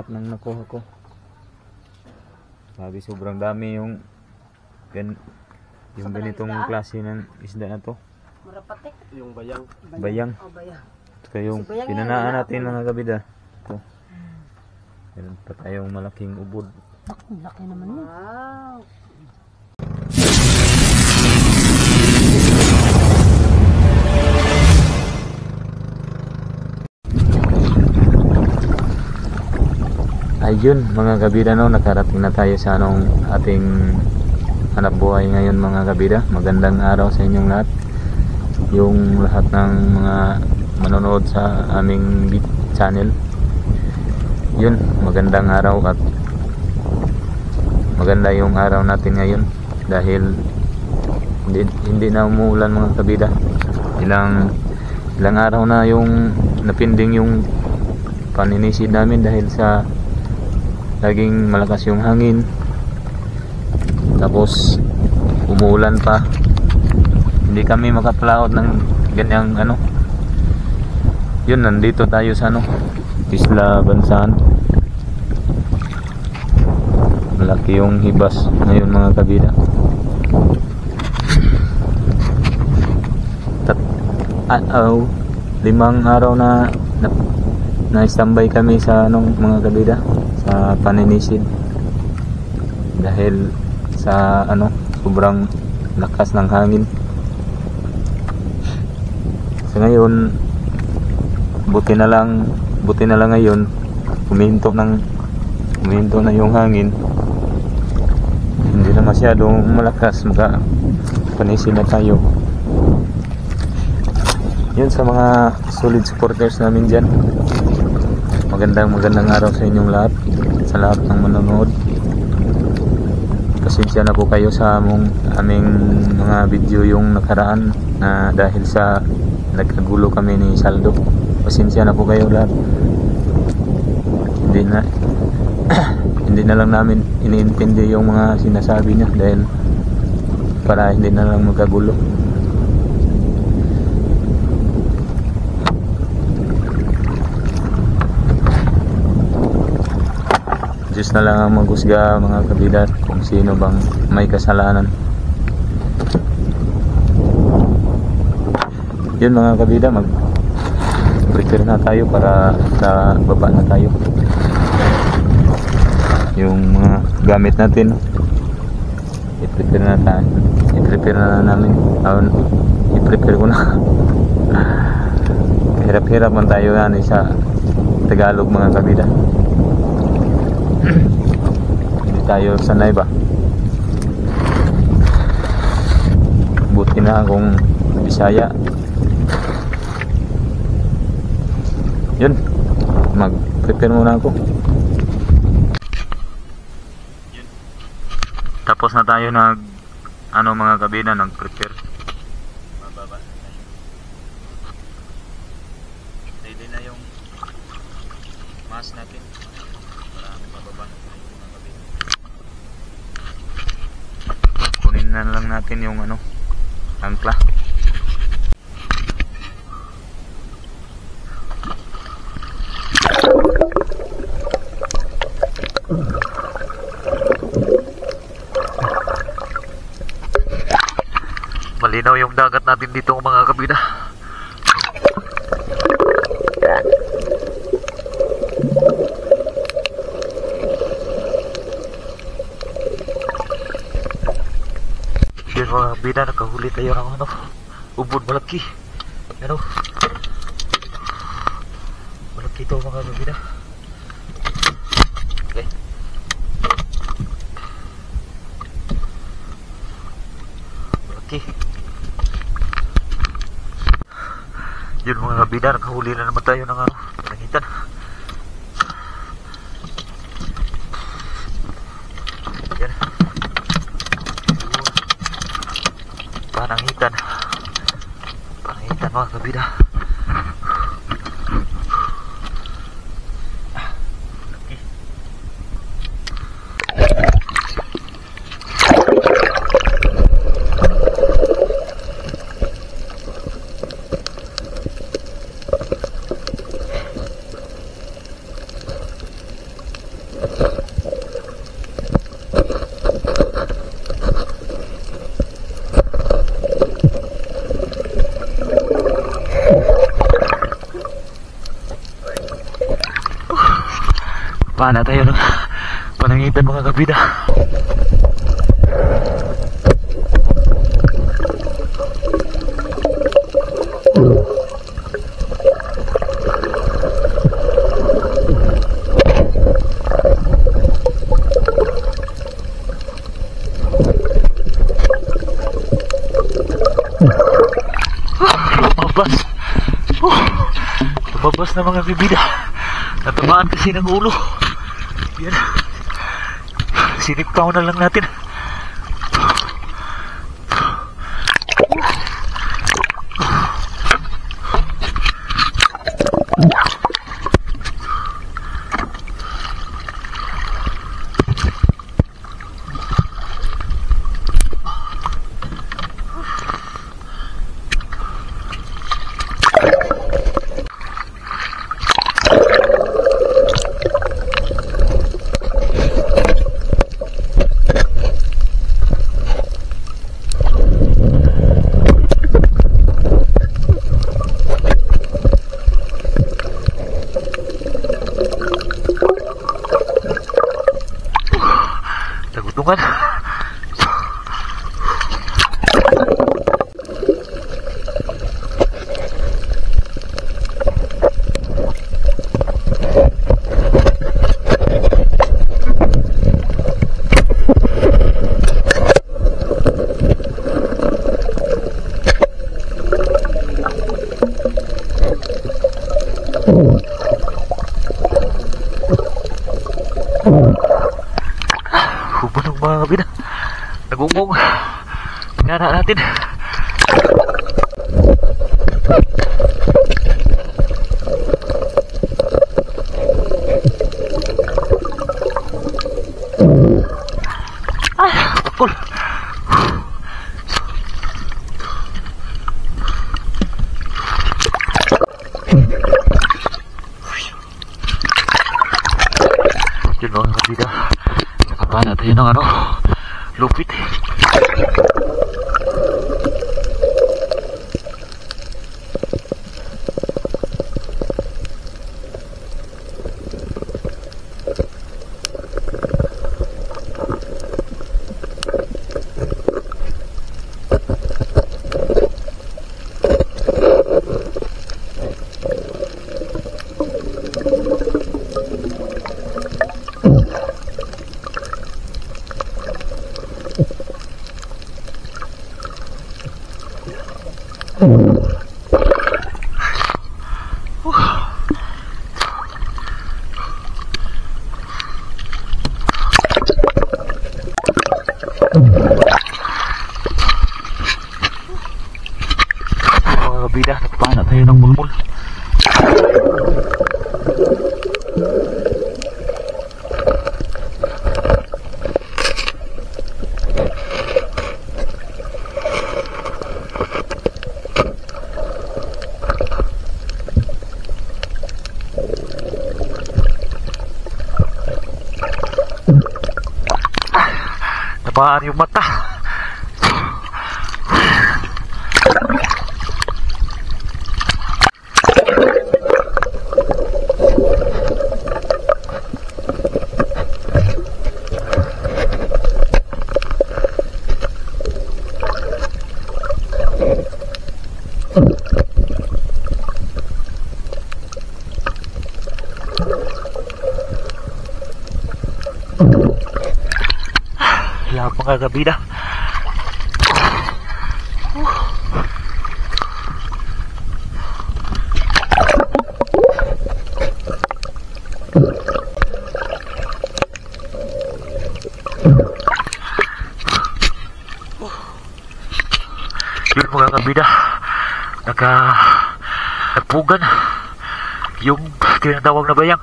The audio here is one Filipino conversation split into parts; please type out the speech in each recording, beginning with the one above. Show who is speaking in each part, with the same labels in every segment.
Speaker 1: lahat ng nakuha ko. Sabi sobrang dami yung ganitong klase ng isda na to.
Speaker 2: Marapate.
Speaker 3: Yung bayang.
Speaker 1: Bayang.
Speaker 2: Oh, bayang.
Speaker 1: Ito yung
Speaker 2: Si bayang
Speaker 1: pinanaan
Speaker 2: yan,
Speaker 1: natin mga kabida. Ito. Meron pa tayong malaking ubod.
Speaker 2: Ang laki naman yan. Wow.
Speaker 1: Ayun mga kabida, no, nakarating na tayo sa ating hanap buhay ngayon mga kabida. Magandang araw sa inyong lahat. Yung lahat ng mga manonood sa aming channel. Yun, magandang araw at maganda yung araw natin ngayon dahil hindi na umuulan mga kabida. Ilang araw na yung napinding yung paninisid namin dahil sa laging malakas yung hangin, tapos umuulan pa, hindi kami makaplaot ng ganyang yun. Nandito tayo sa Isla Bansan. Malaki yung hibas ngayon mga kabida. Limang araw na standby kami sa mga kabida sa paninisid dahil sa sobrang lakas ng hangin. So ngayon buti na lang ngayon huminto na yung hangin, hindi na masyadong malakas, panisid na tayo. Yun, sa mga solid supporters namin dyan, magandang araw sa inyong lahat, sa lahat ng manonood. Pasensya na po kayo sa aming mga video yung nakaraan na dahil sa nagkagulo kami ni Saldo. Pasensya na po kayo lahat. Hindi na lang namin iniintindi yung mga sinasabi niya dahil para hindi na lang magkagulo. Diyos na lang ang maghusga mga kabida kung sino bang may kasalanan. Yun mga kabida, mag-prepare na tayo para sa baba na tayo. Yung mga gamit natin i-prepare na namin. I-prepare ko na. Hirap-hirap man tayo yan sa Tagalog mga kabida. Hindi tayo sanay ba? Buti na akong Bisaya. Yun, mag-prepare muna ako. Tapos na tayo mga kabina, nag-prepare. Mababa na tayo. Ready na yung mask natin. Kunin na lang natin yung angkla. Malinaw yung dagat natin dito mga kabida. Yun mga kabida, nakahuli tayo ng ubod malaki. Malaki ito mga kabida. Okay. Malaki. Yun mga kabida, nakahuli na naman tayo ng panangitan. Yan. Panangitan mga kabida. Paano tayo ng panangitan mga kabida. Lumabas. Lumabas na mga kabida. Natamaan kasi ng ulo. Yan. Sinipkaw na lang natin. Nagutungan. Hubunong mga kabida. Nagungong. Tingnan natin. Pakul. Yun mga kabida. Nakapana tayo ng lupit. Mga kabida, nakapana tayo ng mulmul. Napaan yung mata. Lahat mga kabida. Yun mga kabida, nagpugan yung tinatawag na bayang.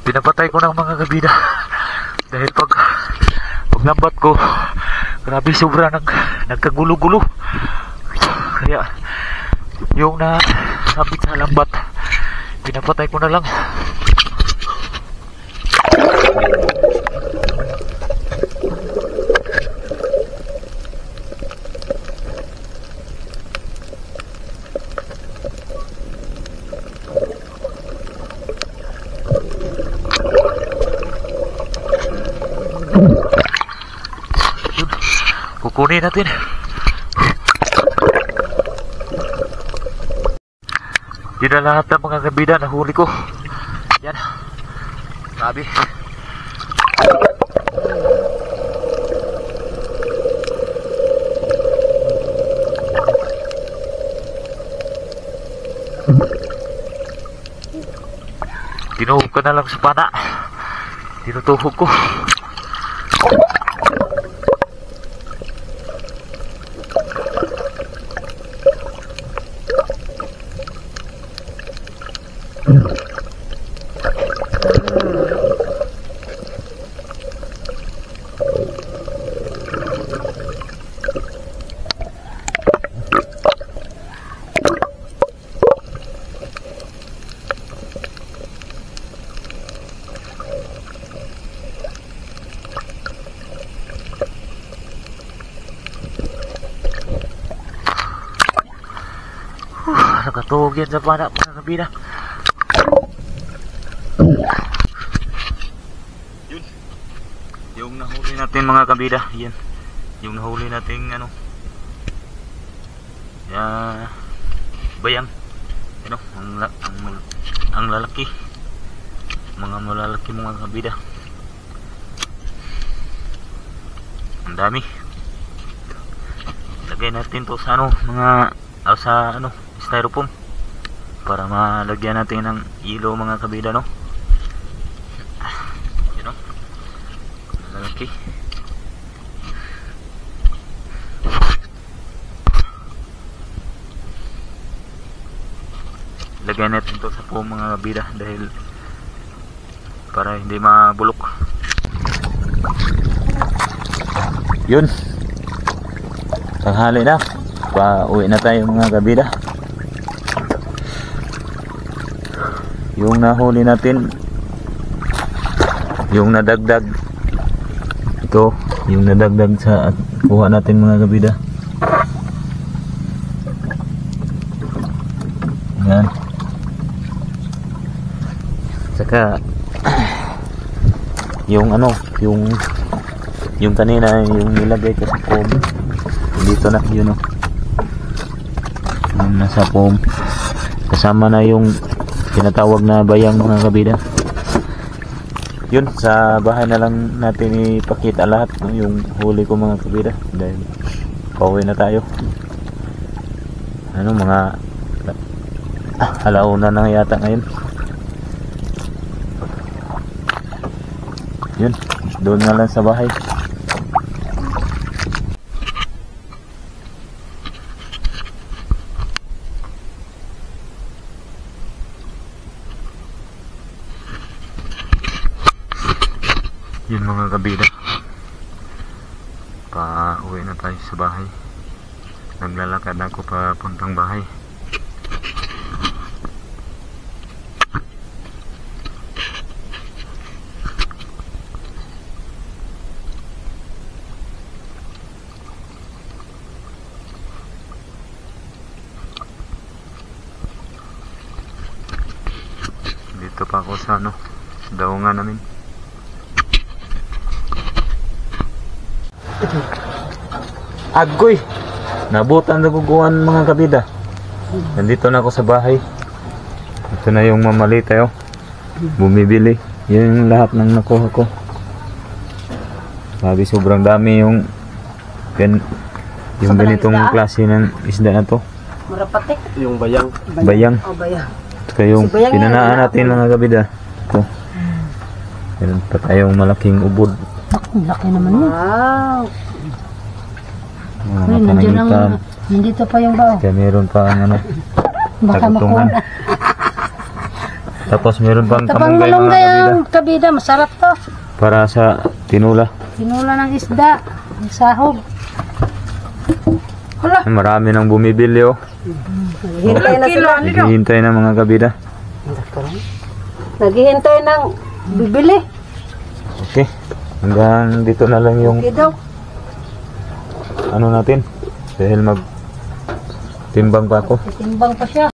Speaker 1: Pinapatay ko ng mga kabida. Dahil pag lambat ko, grabe sobra nagkagulo-gulo. Kaya yung nasabit sa lambat, pinapatay ko na lang. Kukunin natin. Yun na lahat ng mga kabida na huli ko. Yan. Sabi. Tinuhog ko na lang sa pana. Tinutuhog ko. Nakatuhog yan sa pana mga kabida. Yun. Yung nahuli natin mga kabida. Yan. Yung nahuli natin ano. Bayang. Ano, ang lalaki. Mga malalaki mga kabida. Ang dami. Lagay natin to sa ano, sa ano, styrofoam para malagyan natin ng ilo mga kabida, no? Yun, no? Lalaki. Lagyan natin to sa foam mga kabida dahil para hindi mabulok. Yun, tanghali na, pa-uwi na tayo mga kabida. Yung nahuli natin, yung nadagdag, ito yung nadagdag sa kuha natin mga kabida. Yan. Saka yung ano, yung kanina yung nilagay ko sa foam, dito na yun, oh. Yung nasa foam kasama na yung tinatawag na bayang mga kabida. Yun, sa bahay na lang natin ipakita lahat, no? Yung huli ko mga kabida dahil pauwi na tayo. Ano, mga alauna na yata ngayon. Yun, doon na lang sa bahay. Yun mga kabida, pa-uwi na tayo sa bahay. Naglalakad ako papuntang bahay. Dito pa ako sa ano, daungan namin. Agoy, nabutan na guguan mga kabida. Nandito na ako sa bahay. Ito na yung mamali tayo, bumibili. Yan yung lahat ng nakuha ko. Sabi sobrang dami yung ganitong klase ng isda na to.
Speaker 2: Marapatik.
Speaker 3: Yung bayang.
Speaker 1: Bayang.
Speaker 2: Oh, bayang.
Speaker 1: Ito yung pinanaan natin mga kabida. Ito. Meron pa tayong malaking ubod.
Speaker 2: Ang laki naman yun. Wow.
Speaker 1: Mga panangitan.
Speaker 2: Nandito pa yung bao.
Speaker 1: Kaya meron pa ang ano,
Speaker 2: Baka
Speaker 1: tagutungan.
Speaker 2: makuha.
Speaker 1: Tapos meron pang
Speaker 2: Tabang
Speaker 1: kamunggay mga
Speaker 2: malunggay
Speaker 1: kabida.
Speaker 2: ang kabida. Masarap to.
Speaker 1: Para sa tinula.
Speaker 2: Tinula ng isda. Ang sahog. Hala.
Speaker 1: Marami nang bumibili oh.
Speaker 2: Naghihintay na sila.
Speaker 1: Naghihintay na mga kabida.
Speaker 2: Naghihintay ng bibili.
Speaker 1: Okay. Hanggang dito na lang yung
Speaker 2: Okay daw.
Speaker 1: ano natin. Dahil mag timbang pa ako.
Speaker 2: Titimbang pa siya.